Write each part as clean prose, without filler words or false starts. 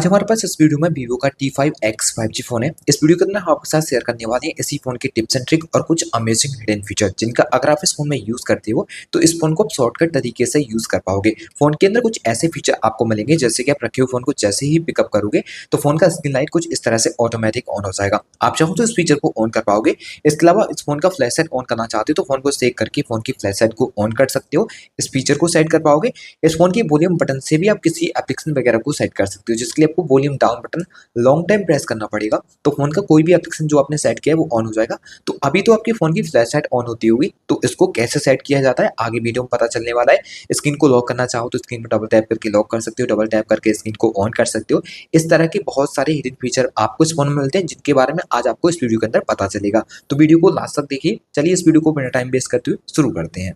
आज हमारे पास इस वीडियो में Vivo का T5X 5G फोन है। इस वीडियो के अंदर हम आपके साथ शेयर करने वाले हैं इसी फोन के टिप्स एंड ट्रिक और कुछ अमेजिंग हिडन फीचर जिनका अगर आप इस फोन में यूज करते हो तो इस फोन को आप शॉर्टकट तरीके से यूज कर पाओगे। फोन के अंदर कुछ ऐसे फीचर आपको मिलेंगे जैसे कि आप रखे हुए फोन को जैसे ही पिकअप करोगे तो फोन का स्क्रीन लाइट कुछ इस तरह से ऑटोमेटिक ऑन हो जाएगा। आप चाहो तो इस फीचर को ऑन कर पाओगे। इसके अलावा इस फोन का फ्लैश लाइट ऑन करना चाहते हो तो फोन को सेव करके फोन की फ्लैश लाइट को ऑन कर सकते हो। इस फीचर को सेट कर पाओगे। इस फोन के वॉल्यूम बटन से भी आप किसी एप्लीकेशन वगैरह को सेट कर सकते हो जिसके लिए आपको volume down button long time press करना पड़ेगा तो फोन का कोई भी एप्लीकेशन जो आपने सेट किया है वो ऑन हो जाएगा। तो अभी तो आपके फोन की फ्लैश लाइट ऑन होती होगी, तो इसको कैसे सेट किया जाता है आगे वीडियो में पता चलने वाला है। स्क्रीन को लॉक करना चाहो तो स्क्रीन पर डबल टैप करके लॉक कर सकते हो, डबल टैप करके स्क्रीन को ऑन कर सकते हो। इस तरह के बहुत सारे हिडन फीचर आपको इस फोन में मिलते हैं जिनके बारे में आज आपको इस वीडियो के अंदर पता चलेगा। तो वीडियो को लास्ट तक देखिए। चलिए इस वीडियो को बिना टाइम वेस्ट करते हुए शुरू करते हैं।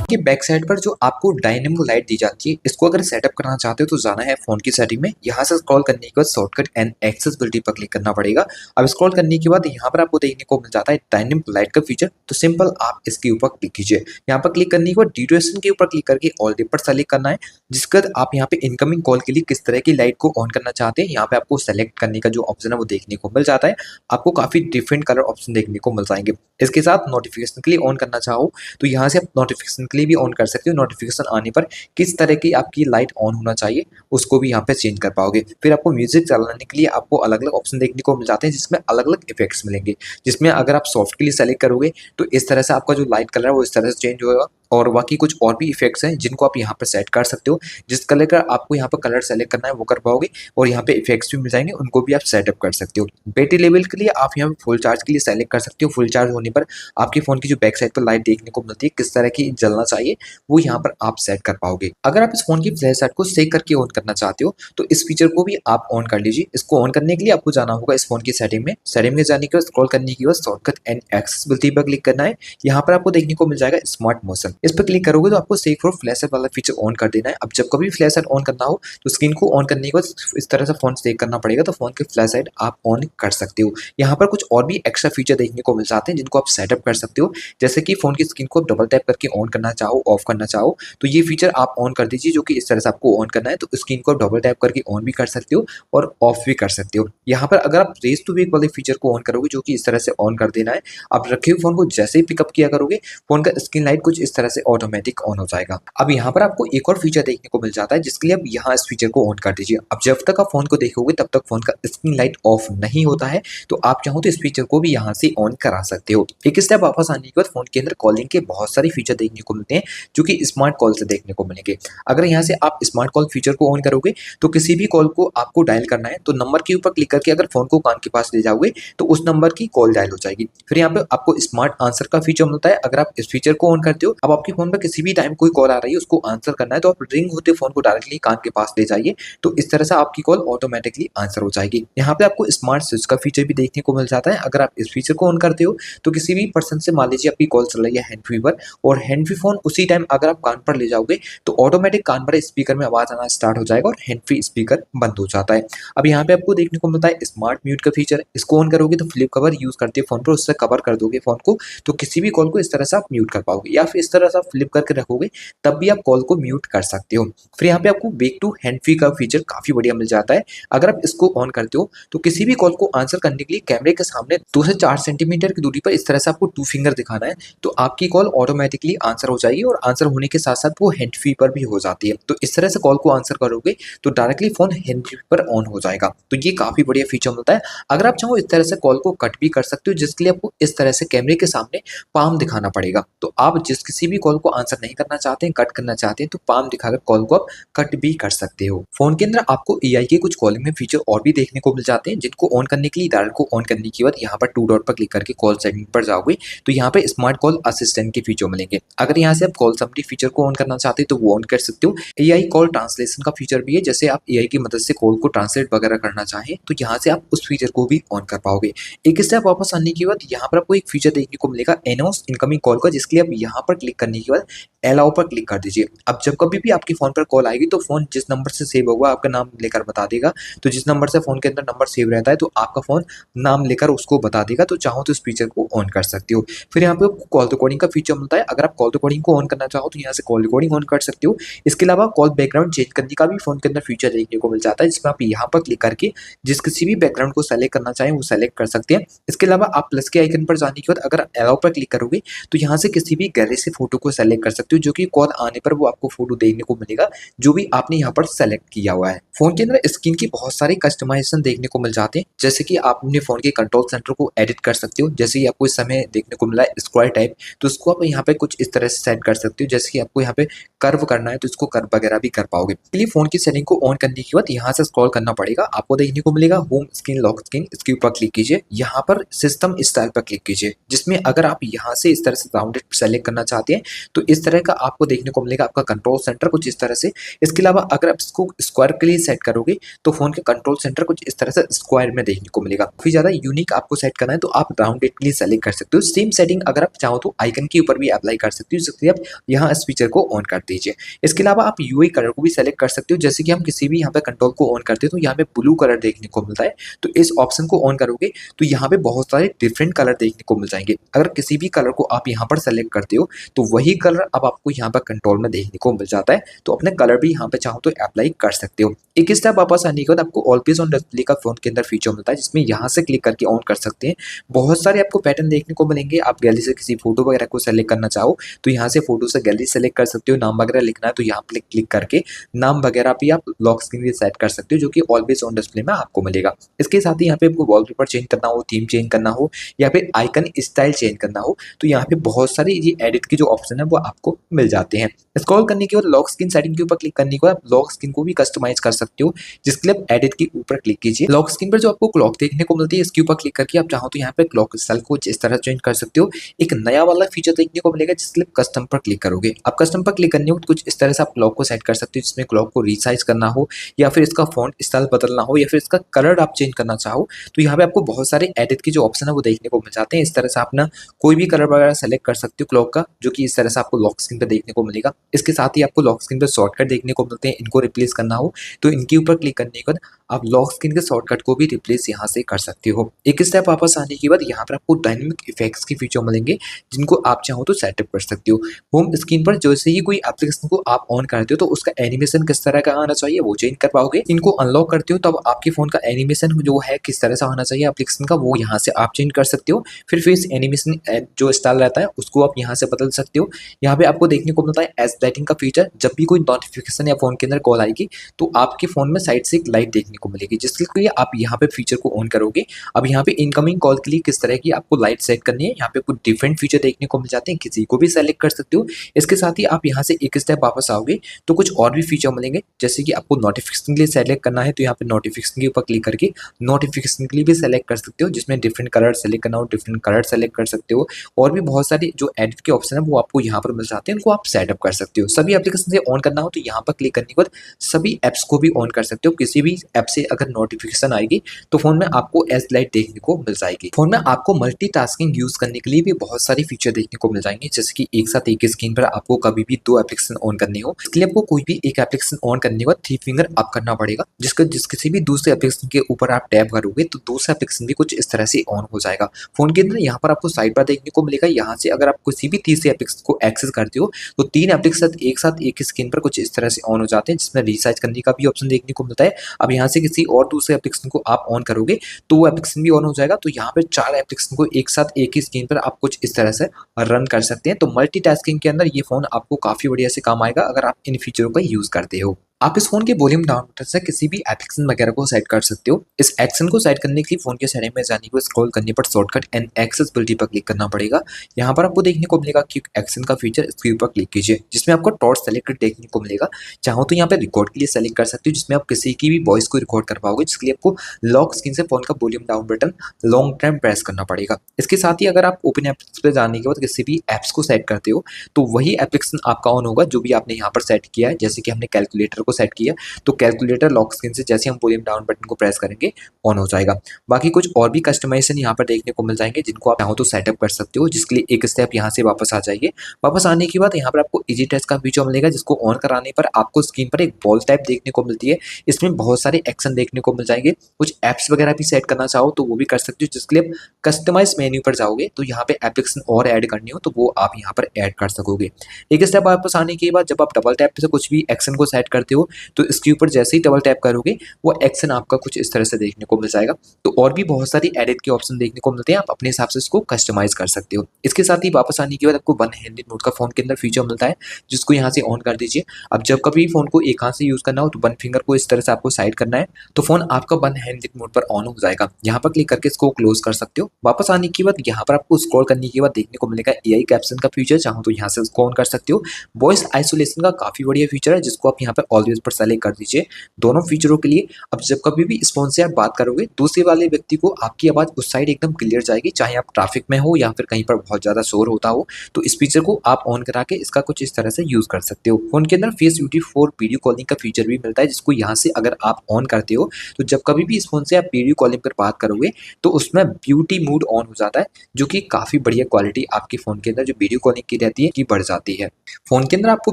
कि बैक साइड पर जो आपको डायनेमिक लाइट दी जाती है इसको अगर सेटअप करना चाहते हो तो जाना है फोन की सेटिंग में। यहाँ से स्क्रॉल करने के बाद शॉर्टकट एंड एक्सेसिबिलिटी पर क्लिक करना पड़ेगा। अब स्क्रॉल करने के बाद यहाँ पर आपको देखने को मिल जाता है डायनेमिक लाइट का फीचर। तो सिंपल आप इसके ऊपर क्लिक कीजिए। यहाँ पर क्लिक करने के बाद ड्यूरेशन के ऊपर क्लिक करके ऑल डे पर सेलेक्ट करना है। जिसके बाद आप यहाँ पे इनकमिंग कॉल के लिए किस तरह की लाइट को ऑन करना चाहते हैं यहाँ पे आपको सेलेक्ट करने का जो ऑप्शन है वो देखने को मिल जाता है। आपको काफी डिफरेंट कलर ऑप्शन देखने को मिल जाएंगे। इसके साथ नोटिफिकेशन के लिए ऑन करना चाहो तो यहाँ से आप नोटिफिकेशन के लिए भी ऑन कर सकते हो। नोटिफिकेशन आने पर किस तरह की आपकी लाइट ऑन होना चाहिए उसको भी यहाँ पे चेंज कर पाओगे। फिर आपको म्यूजिक चलाने के लिए आपको अलग अलग ऑप्शन देखने को मिल जाते हैं जिसमें अलग अलग इफेक्ट्स मिलेंगे। जिसमें अगर आप सॉफ्ट के लिए सेलेक्ट करोगे तो इस तरह से आपका जो लाइट कलर है वो इस तरह से चेंज होगा। और बाकी कुछ और भी इफेक्ट्स हैं जिनको आप यहाँ पर सेट कर सकते हो। जिस कलर का आपको यहाँ पर कलर सेलेक्ट करना है वो कर पाओगे और यहाँ पे इफेक्ट्स भी मिल जाएंगे, उनको भी आप सेटअप कर सकते हो। बैटरी लेवल के लिए आप यहाँ पे फुल चार्ज के लिए सेलेक्ट कर सकते हो। फुल चार्ज होने पर आपके फोन की जो बैक साइड पर लाइट देखने को मिलती है किस तरह की जलना चाहिए वो यहाँ पर आप सेट कर पाओगे। अगर आप इस फोन की फ्लैश लाइट को सेव करके ऑन करना चाहते हो तो इस फीचर को भी आप ऑन कर लीजिए। इसको ऑन करने के लिए आपको जाना होगा इस फोन की सेटिंग में। सेटिंग में जाने के बाद स्क्रॉल करने के बाद शॉर्टकट एंड एक्सेसिबिलिटी पर क्लिक करना है। यहाँ पर आपको देखने को मिल जाएगा स्मार्ट मोशन। इस पर क्लिक करोगे तो आपको सेव फॉर फ्लैश लाइट वाला फीचर ऑन कर देना है। अब जब कभी फ्लैश लाइट ऑन करना हो तो स्क्रीन को ऑन करने के बाद इस तरह से फोन सेव करना पड़ेगा तो फोन की फ्लैश लाइट आप ऑन कर सकते हो। यहाँ पर कुछ और भी एक्स्ट्रा फीचर देखने को मिल जाते हैं जिनको आप सेटअप कर सकते हो। जैसे कि फोन की स्क्रीन को डबल टैप करके ऑन करना चाहो, ऑफ करना चाहो तो ये फीचर आप ऑन कर दीजिए जो कि इस तरह से आपको ऑन करना है। तो स्क्रीन को डबल टैप करके ऑन भी कर सकते हो और ऑफ भी कर सकते हो। यहाँ पर अगर आप रेस टू वेक वाले फीचर को ऑन करोगे जो कि इस तरह से ऑन कर देना है। आप रखे हुए फोन को जैसे ही पिकअप किया करोगे फोन का स्क्रीन लाइट कुछ इस तरह से ऑटोमेटिक ऑन हो जाएगा। अब यहाँ पर आपको एक और फीचर देखने को मिल जाता है जिसके लिए आप यहाँ इस फीचर को ऑन कर दीजिए। अब जब तक आप फोन को देखोगे तब तक फोन का स्क्रीन लाइट ऑफ नहीं होता है। तो आप चाहो तो इस फीचर को भी यहाँ से ऑन करा सकते हो। एक स्टेप वापस आने के बाद फोन के अंदर कॉलिंग के बहुत सारे फीचर देखने को मिलते हैं जो कि स्मार्ट कॉल से देखने को मिलेंगे। अगर यहाँ से आप स्मार्ट कॉल फीचर को ऑन करोगे तो किसी भी कॉल को आपको डायल करना है तो नंबर के ऊपर क्लिक करके अगर फोन को कान के पास ले जाओगे तो उस नंबर की कॉल डायल हो जाएगी। फिर यहाँ पे आपको स्मार्ट आंसर का फीचर मिलता है। अगर आप इस फीचर को ऑन करते हो अब आपके फोन पर किसी भी टाइम कोई कॉल आ रही है उसको आंसर करना है तो आप रिंग होते फोन को डायरेक्टली कान के पास ले जाइए तो इस तरह से आपकी कॉल ऑटोमेटिकली आंसर हो जाएगी। यहाँ पे आपको स्मार्ट स्विच का फीचर भी देखने को मिल जाता है। अगर आप इस फीचर को ऑन करते हो तो किसी भी पर्सन से मान लीजिए आपकी कॉल चल रही है हैंड फ्री पर और हैंड फ्री फोन उसी टाइम अगर आप कान पर ले जाओगे तो ऑटोमेटिक कान पर स्पीकर में आवाज आना स्टार्ट हो जाएगा और हैंड फ्री स्पीकर बंद हो जाता है। अब यहाँ पे आपको देखने को मिलता है स्मार्ट म्यूट का फीचर। इसको ऑन करोगे तो फ्लिप कवर यूज करते फोन पर उससे कवर कर दोगे फोन को तो किसी भी कॉल को इस तरह से आप म्यूट कर पाओगे या फिर इस तरह से आप फ्लिप करके रखोगे तब भी आप कॉल को म्यूट कर सकते हो। फिर यहाँ पे आपको बैक टू हैंड फ्री का फीचर काफी बढ़िया मिल जाता है। अगर आप इसको ऑन करते हो तो किसी भी कॉल को आंसर करने के लिए कैमरे के सामने 2 से 4 सेंटीमीटर की दूरी पर इस तरह से आपको 2 फिंगर दिखाना है तो आपकी कॉल ऑटोमेटिकली आंसर हो जाएगी और आंसर होने के साथ साथ वो हैंड फ्री पर भी हो जाती है। तो इस तरह से कॉल को आंसर करोगे तो डायरेक्टली फोन हैंड फ्री पर ऑन हो जाएगा। तो ये काफी बढ़िया फीचर मिलता है। अगर आप चाहो इस तरह से कॉल को कट भी कर सकते हो जिसके लिए आपको इस तरह से कैमरे के सामने पाम दिखाना पड़ेगा। तो आप जिस किसी भी कॉल को आंसर नहीं करना चाहते हैं, कट करना चाहते हैं तो पाम दिखाकर कॉल को आप कट भी कर सकते हो। फोन के अंदर आपको एआई के कुछ कॉलिंग में फीचर और भी देखने को मिल जाते हैं जिनको ऑन करने के लिए डायल को ऑन करने के बाद यहाँ पर 2 डॉट पर क्लिक करके कॉल सेटिंग पर जाओगे तो यहाँ पे स्मार्ट कॉल असिस्टेंट के फीचर मिलेंगे। अगर यहाँ से आप कॉल समरी फीचर को ऑन करना चाहते हैं तो वो ऑन कर सकते हो। एआई कॉल ट्रांसलेशन का फीचर भी है। जैसे आप एआई की मदद से कॉल को ट्रांसलेट वगैरह करना चाहें तो यहाँ से आप उस फीचर को भी ऑन कर पाओगे। एक स्टेप वापस आने के बाद यहाँ पर आपको एक फीचर देखने को मिलेगा अनाउंस इनकमिंग कॉल का जिसके लिए आप यहाँ पर क्लिक करने के बाद अलाउ पर क्लिक कर दीजिए। अब जब कभी भी आपके फ़ोन पर कॉल आएगी तो फ़ोन जिस नंबर से सेव होगा आपका नाम लेकर बता देगा। तो जिस नंबर से फ़ोन के अंदर नंबर सेव रहता है तो आपका फ़ोन नाम लेकर उसको बता देगा। तो चाहो तो इस फीचर को ऑन कर सकते हो। फिर यहाँ पे आपको कॉल रिकॉर्डिंग का फीचर मिलता है। अगर आप कॉल रिकॉर्डिंग को ऑन करना चाहो तो यहाँ से कॉल रिकॉर्डिंग ऑन कर सकते हो। इसके अलावा कॉल बैकग्राउंड चेंज करने का भी फ़ोन के अंदर फीचर देखने को मिल जाता है, जिसमें आप यहाँ पर क्लिक करके जिस किसी भी बैकग्राउंड को सेलेक्ट करना चाहें वो सेलेक्ट कर सकते हैं। इसके अलावा आप प्लस के आइकन पर जाने के बाद अगर अलाउ पर क्लिक करोगे तो यहाँ से किसी भी गैलरी से फोटो को सेलेक्ट कर सकते हो, जो कि कॉल आने पर वो आपको फोटो देखने को मिलेगा जो भी आपने यहाँ पर सेलेक्ट किया हुआ है। फोन के अंदर स्क्रीन की बहुत सारे कस्टमाइजेशन देखने को मिल जाते हैं, जैसे कि आप अपने फोन के कंट्रोल सेंटर को एडिट कर सकते हो। जैसे कि आपको इस समय देखने को मिला है स्क्वायर टाइप, तो इसको आप यहाँ पे कुछ इस तरह से सेट कर सकते हो। जैसे कि आपको यहाँ पे कर्व करना है तो इसको कर्व वगैरह भी कर पाओगे। इसलिए फोन की सेटिंग को ऑन करने के बाद यहाँ से स्क्रॉल करना पड़ेगा। आपको देखने को मिलेगा होम स्क्रीन, लॉक स्क्रीन, इसके ऊपर क्लिक कीजिए। यहाँ पर सिस्टम स्टाइल पर क्लिक कीजिए, जिसमें अगर आप यहाँ से इस तरह से राउंडेड सेलेक्ट करना चाहते हैं तो इस तरह का आपको देखने को मिलेगा आपका कंट्रोल सेंटर कुछ इस तरह से। इसके अलावा अगर आप इसको स्क्वायर के लिए सेट करोगे तो फोन के कंट्रोल सेंटर कुछ इस तरह से स्क्वायर में देखने को मिलेगा। काफी ज्यादा यूनिक आपको सेट करना है तो आप राउंडेड के लिए सेलेक्ट कर सकते हो। सेम सेटिंग अगर आप चाहो तो आइकन के ऊपर भी अप्लाई कर सकते हो, जिसके लिए आप यहाँ इस फीचर को ऑन कर दीजिए। इसके अलावा आप यूआई कलर को भी सेलेक्ट कर सकते हो। जैसे कि हम किसी भी यहाँ पे कंट्रोल को ऑन करते हो तो यहाँ पे ब्लू कलर देखने को मिलता है, तो इस ऑप्शन को ऑन करोगे तो यहाँ पे बहुत सारे डिफरेंट कलर देखने को मिल जाएंगे। अगर किसी भी कलर को आप यहाँ पर सेलेक्ट करते हो तो वही कलर अब आपको यहाँ पर कंट्रोल में देखने को मिल जाता है, तो अपने कलर भी यहाँ पे चाहो तो अप्लाई कर सकते हो। एक स्टेप वापस आने के बाद आपको ऑलवेज ऑन डिस्प्ले का फोन के अंदर फीचर मिलता है, जिसमें यहाँ से क्लिक करके ऑन कर सकते हैं। बहुत सारे आपको पैटर्न देखने को मिलेंगे। आप गैलरी से किसी फोटो वगैरह को सेलेक्ट करना चाहो तो यहाँ से फोटो से गैलरी सेलेक्ट कर सकते हो। नाम वगैरह लिखना है तो यहाँ पर क्लिक करके नाम वगैरह भी आप लॉक स्क्रीन पे सेट कर सकते हो, जो कि ऑलवेज ऑन डिस्प्ले में आपको मिलेगा। इसके साथ ही यहाँ पे आपको वॉलपेपर चेंज करना हो, थीम चेंज करना हो या फिर आइकन स्टाइल चेंज करना हो तो यहाँ पे बहुत सारे ये एडिट के जो ऑप्शन है वो आपको मिल जाते हैं। स्क्रॉल करने के बाद लॉक स्क्रीन सेटिंग के ऊपर क्लिक करने के बाद आप लॉक स्क्रीन को भी कस्टमाइज कर सकते हो, जिसके लिए आप एडिट के ऊपर क्लिक कीजिए। लॉक स्क्रीन पर जो आपको क्लॉक देखने को मिलती है इसके ऊपर क्लिक करके आप चाहो तो यहाँ पे क्लॉक स्टाइल को इस तरह चेंज कर सकते हो। एक नया वाला फीचर देखने को मिलेगा जिसके लिए कस्टम पर क्लिक करोगे। आप कस्टम पर क्लिक करने को कुछ इस तरह से आप क्लॉक को सेट कर सकते हो, जिसमें क्लॉक को रीसाइज करना हो या फिर इसका फॉन्ट स्टाइल बदलना हो या फिर इसका कलर आप चेंज करना चाहो तो यहाँ पे आपको बहुत सारे एडिट के जो ऑप्शन है वो देखने को मिल जाते हैं। इस तरह से आप ना कोई भी कलर वगैरह सेलेक्ट कर सकते हो क्लॉक का, जो कि इस तरह से आपको लॉक स्क्रीन पे देखने को मिलेगा। इसके साथ ही आपको लॉक स्क्रीन पे शॉर्टकट देखने को मिलते हैं। इनको रिप्लेस करना हो तो इनके ऊपर क्लिक करने के बाद आप लॉक स्क्रीन के शॉर्टकट को भी रिप्लेस यहाँ से कर सकते हो। एक स्टेप वापस आने के बाद यहाँ पर आपको डायनेमिक इफेक्ट्स के फीचर मिलेंगे, जिनको आप चाहो तो सेटअप कर सकते हो। होम स्क्रीन पर जैसे ही कोई एप्लीकेशन को आप ऑन करते हो तो उसका एनिमेशन किस तरह का आना चाहिए वो चेंज कर पाओगे। इनको अनलॉक करते हो तब आपके फोन का एनिमेशन जो है किस तरह से होना चाहिए एप्लीकेशन का, वो यहाँ से आप चेंज कर सकते हो। फिर फेस एनिमेशन जो स्टाइल रहता है उसको आप यहाँ से बदल सकते हो। यहाँ पे आपको देखने को मिलता है एज लाइटिंग का फीचर। जब भी कोई नोटिफिकेशन या फोन के अंदर कॉल आएगी तो आपके फोन में साइड से एक लाइट देखने को मिलेगी, जिसके लिए आप यहाँ पे फीचर को ऑन करोगे। अब यहाँ पे इनकमिंग कॉल के लिए किस तरह की आपको लाइट सेट करनी है, यहाँ पे कुछ डिफरेंट फीचर देखने को मिल जाते हैं, किसी को भी सेलेक्ट कर सकते हो। इसके साथ ही आप यहाँ से एक स्टेप वापस आओगे तो कुछ और भी फीचर मिलेंगे, जैसे कि आपको नोटिफिकेशन के लिए सेलेक्ट करना है तो यहाँ पे नोटिफिकेशन के ऊपर क्लिक करके नोटिफिकेशन के लिए भी सेलेक्ट कर सकते हो, जिसमें डिफरेंट कलर सेलेक्ट करना हो डिफरेंट कलर सेलेक्ट कर सकते हो। और भी बहुत सारे जो एडिट के ऑप्शन है वो आपको यहाँ पर मिल जाते हैं, उनको आप सेटअप कर सकते हो। सभी एप्लीकेशन से ऑन करना हो तो यहाँ पर क्लिक करने के बाद सभी एप्स को भी ऑन कर सकते हो। किसी भी ऐप से अगर नोटिफिकेशन आएगी तो फोन में आपको एज लाइट देखने को मिल जाएगी। फोन में आपको मल्टीटास्किंग यूज करने के लिए भी बहुत सारी फीचर देखने को मिल जाएंगे, जैसे कि एक साथ एक स्क्रीन पर आपको कभी भी दो एप्लीकेशन ऑन करनी हो। इसके लिए आपको कोई भी एक एप्लीकेशन ऑन करने के बाद थ्री फिंगर अप करना पड़ेगा, जिस किसी भी दूसरे एप्लीकेशन के ऊपर आप टैप करोगे तो दूसरा एप्लीकेशन भी कुछ इस तरह से ऑन हो जाएगा। फोन के अंदर यहाँ पर आपको साइड बार देखने को मिलेगा। यहाँ से अगर आप किसी भी तीसरे एप्लीकेशन को एक्सेस करते हो तो तीन एप्लीकेशन एक साथ एक स्क्रीन पर कुछ इस तरह से ऑन हो जाते हैं, जिसमें रिसाइज करने का भी ऑप्शन देखने को मिलता है। अब यहाँ से किसी और दूसरे एप्लीकेशन को आप ऑन करोगे तो वो एप्लीकेशन भी ऑन हो जाएगा। तो यहाँ पे चार एप्लीकेशन को एक साथ एक ही स्क्रीन पर आप कुछ इस तरह से रन कर सकते हैं। तो मल्टीटास्किंग के अंदर ये फोन आपको काफी बढ़िया से काम आएगा अगर आप इन फीचरों का यूज करते हो। आप इस फोन के वॉल्यूम डाउन बटन से किसी भी एप्लीकेशन वगैरह को सेट कर सकते हो। इस एक्शन को सेट करने के लिए फोन के सेटिंग में जाने को स्क्रॉल करने पर शॉर्टकट एंड एक्सेसिबिलिटी पर क्लिक करना पड़ेगा। यहाँ पर आपको देखने को मिलेगा क्विक एक्शन का फीचर, इसके ऊपर क्लिक कीजिए, जिसमें आपको टॉर्च सेलेक्ट देखने को मिलेगा। चाहो तो यहाँ पे रिकॉर्ड के लिए सेलेक्ट कर सकते हो, जिसमें आप किसी की भी वॉइस को रिकॉर्ड कर पाओगे, जिसके लिए आपको लॉक स्क्रीन से फोन का volume down button long time press करना पड़ेगा। इसके साथ ही अगर आप ओपन एप्स पे जाने के बाद किसी भी एप्स को सेट करते हो तो वही एप्लीकेशन आपका ऑन होगा जो भी आपने यहाँ पर सेट किया है। जैसे कि हमने कैलकुलेटर को सेट किया तो कैलकुलेटर लॉक स्क्रीन से जैसे हम वॉल्यूम डाउन बटन को प्रेस करेंगे ऑन हो जाएगा। बाकी कुछ और भी कस्टमाइजेशन यहाँ पर देखने को मिल जाएंगे जिनको आप चाहो तो सेटअप कर सकते हो, जिसके लिए एक स्टेप यहाँ से वापस आ जाइए। वापस आने के बाद यहाँ पर आपको इजी टेस्ट का फीचर मिलेगा, जिसको ऑन कराने पर आपको स्क्रीन पर एक बॉल टाइप देखने को मिलती है। इसमें बहुत सारे एक्शन देखने को मिल जाएंगे। कुछ एप्स वगैरह भी सेट करना चाहो तो वो भी कर सकते हो, जिसके लिए कस्टमाइज मेन्यू पर जाओगे तो यहाँ पे एप्लीकेशन और ऐड करनी हो तो वो आप यहाँ पर ऐड कर सकोगे। एक स्टेप वापस आने के बाद जब आप डबल टैप से कुछ भी एक्शन को सेट करते हो तो इसके ऊपर जैसे ही डबल टैप करोगे वो एक्शन आपका कुछ इस तरह से देखने को मिल जाएगा। तो और भी बहुत सारी एडिट के ऑप्शन देखने को मिलते हैं, आप अपने हिसाब से इसको कस्टमाइज कर सकते हो। इसके साथ ही वापस आने के बाद आपको वन हैंडेड मोड का फोन के अंदर फीचर मिलता है, जिसको यहाँ से ऑन कर दीजिए। अब जब कभी फोन को एक हाथ से यूज करना हो तो वन फिंगर को इस तरह से आपको साइड करना है तो फोन आपका वन हैंडेड मोड पर ऑन हो जाएगा। यहाँ पर क्लिक करके इसको क्लोज कर सकते हो। वापस आने के बाद यहाँ पर आपको स्क्रॉल करने के बाद देखने को मिलेगा एआई कैप्शन का फीचर, चाहो तो यहाँ से इसको ऑन कर सकते हो। वॉइस आइसोलेशन का काफी बढ़िया फीचर है, जिसको आप यहाँ पर ऑलवेज पर सेलेक्ट कर दीजिए दोनों फीचरों के लिए। अब जब कभी भी इस फोन से आप बात करोगे दूसरे वाले व्यक्ति को आपकी आवाज उस साइड एकदम क्लियर जाएगी, चाहे आप ट्रैफिक में हो या फिर कहीं पर बहुत ज्यादा शोर होता हो। तो इस फीचर को आप ऑन करा के इसका कुछ इस तरह से यूज कर सकते हो। फोन के अंदर face UT for video calling का फीचर भी मिलता है, जिसको यहाँ से अगर आप ऑन करते हो तो जब कभी भी इस फोन से आप वीडियो कॉलिंग पर बात करोगे तो उसमें ब्यूटी मूड ऑन हो जाता है, जो कि काफी बढ़िया क्वालिटी आपके फोन के अंदर जो वीडियो कॉलिंग की रहती है की बढ़ जाती है। फोन के अंदर आपको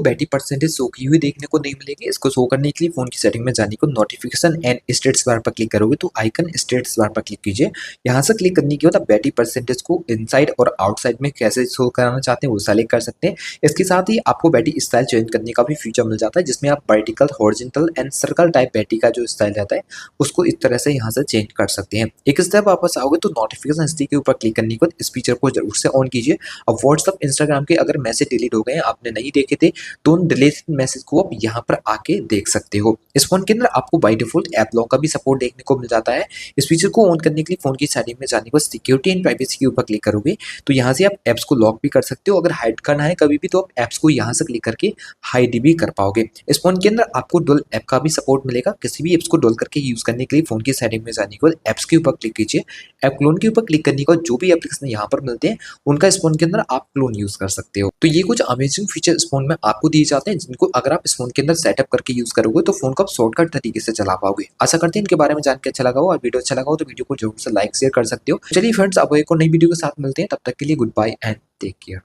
बैटरी परसेंटेज शो की हुई देखने को नहीं मिलेगी। इसको शो करने के लिए फोन की सेटिंग में जाने को नोटिफिकेशन एंड स्टेटस बार पर क्लिक करोगे तो आइकन स्टेटस बार पर क्लिक कीजिए। यहाँ से क्लिक करने के बाद आप बैटरी परसेंटेज को इनसाइड और आउटसाइड में कैसे शो कराना चाहते हैं वो सेलेक्ट कर सकते हैं। इसके साथ ही आपको बैटरी स्टाइल चेंज करने का भी फीचर मिल जाता है, जिसमें आप vertical, horizontal and circle type battery का जो स्टाइल रहता है उसको इस तरह से यहाँ से चेंज कर सकते हैं। एक स्टेप वापस आओगे तो नोटिफिकेशन हिस्ट्री के ऊपर क्लिक करने के बाद इस फीचर को जरूर से ऑन कीजिए। अब व्हाट्सएप, इंस्टाग्राम के अगर मैसेज डिलीट हो गए हैं, आपने नहीं देखे थे तो उन डिलीटेड मैसेज को आप यहाँ पर आके देख सकते हो। इस फोन के अंदर आपको बाय डिफॉल्ट ऐप लॉक का भी सपोर्ट देखने को मिल जाता है। इस फीचर को ऑन करने के लिए फोन की सेटिंग में जाने पर सिक्योरिटी एंड प्राइवेसी के ऊपर क्लिक करोगे तो यहाँ से आप एप्स को लॉक भी कर सकते हो। अगर हाइड करना है कभी भी तो आप एप्स को यहाँ से क्लिक करके हाइड भी कर पाओगे। इस फोन के अंदर आपको डुअल ऐप का भी सपोर्ट मिलेगा। किसी भी एप्स को डुअल करके यूज करने के लिए फोन की सेटिंग में जाने के बाद एप्स के ऊपर क्लिक कीजिए। ऐप क्लोन के ऊपर क्लिक करने के बाद जो भी एप्लीकेशन यहाँ पर मिलते हैं उनका इस फोन के अंदर आप क्लोन यूज कर सकते हो। तो ये कुछ अमेजिंग फीचर इस फोन में आपको दिए जाते हैं, जिनको अगर आप इस फोन के अंदर सेटअप करके यूज करोगे तो फोन को आप शॉर्टकट तरीके से चला पाओगे। आशा करते हैं इनके बारे में जान के अच्छा लगा हो और वीडियो अच्छा लगा हो तो वीडियो को जरूर से लाइक शेयर कर सकते हो। चलिए फ्रेंड्स, अब एक और नई वीडियो के साथ मिलते हैं, तब तक के लिए goodbye and take care.